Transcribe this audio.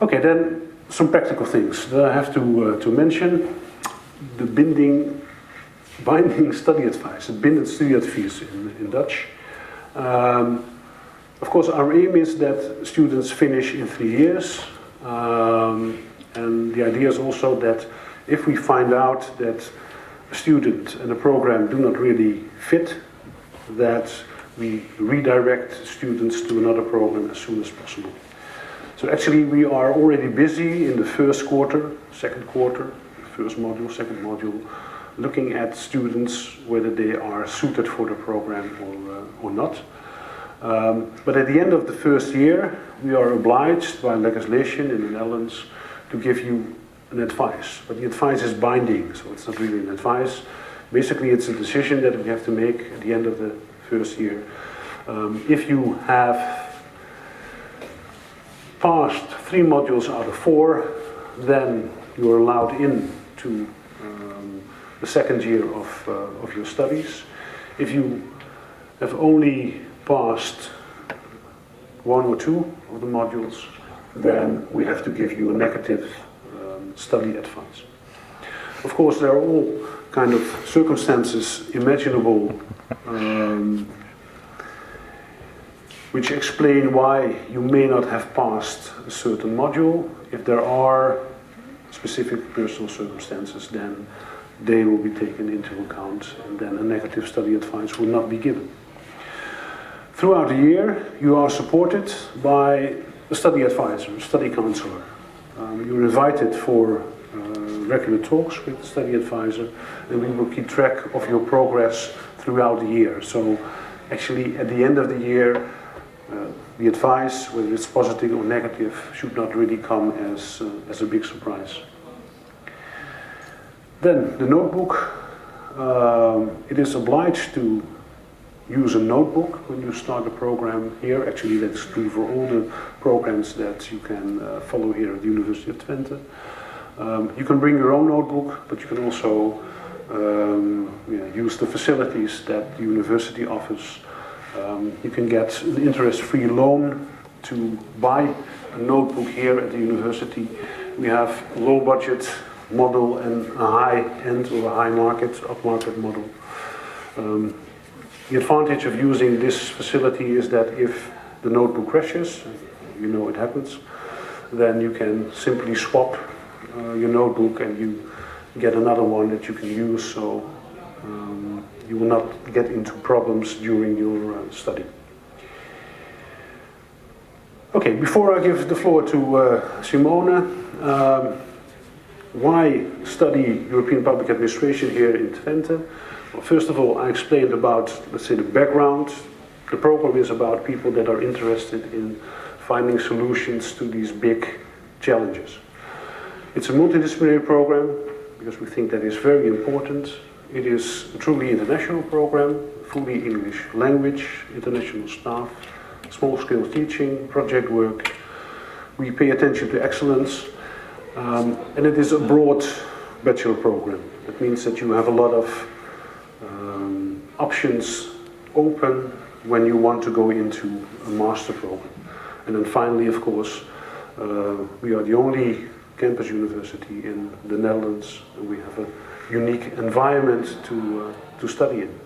Okay, then some practical things that I have to mention. The binding study advice, het bindend studieadvies in Dutch. Of course, our aim is that students finish in 3 years. And the idea is also that if we find out that a student and a program do not really fit, that we redirect students to another program as soon as possible. So actually we are already busy in the first quarter, second quarter, first module, second module, looking at students whether they are suited for the program or not. But at the end of the first year, we are obliged by legislation in the Netherlands to give you an advice. But the advice is binding, so it's not really an advice. Basically, it's a decision that we have to make at the end of the first year. If you have passed 3 modules out of 4, then you are allowed in to the second year of your studies. If you have only passed 1 or 2 of the modules, then we have to give you a negative study advice. Of course, there are all kind of circumstances imaginable which explain why you may not have passed a certain module. If there are specific personal circumstances, then they will be taken into account, and then a negative study advice will not be given. Throughout the year, you are supported by a study advisor, a study counselor. You're invited for regular talks with the study advisor, and we will keep track of your progress throughout the year. So actually at the end of the year, the advice, whether it's positive or negative, should not really come as a big surprise. Then the notebook. It is obliged to use a notebook when you start a program here. Actually, that's true for all the programs that you can follow here at the University of Twente. You can bring your own notebook, but you can also use the facilities that the university offers. You can get an interest-free loan to buy a notebook here at the university. We have a low-budget model and a high-end or a high-market, upmarket model. The advantage of using this facility is that if the notebook crashes, you know it happens, then you can simply swap your notebook and you get another one that you can use, so you will not get into problems during your study. Okay, before I give the floor to Simone, why study European Public Administration here in Twente? Well, first of all, I explained about, let's say, the background. The program is about people that are interested in finding solutions to these big challenges. It's a multidisciplinary program because we think that is very important. It is a truly international program, fully English language, international staff, small-scale teaching, project work. We pay attention to excellence, and it is a broad bachelor program. That means that you have a lot of options open when you want to go into a master program. And then finally, of course, we are the only campus university in the Netherlands, and we have a unique environment to study in.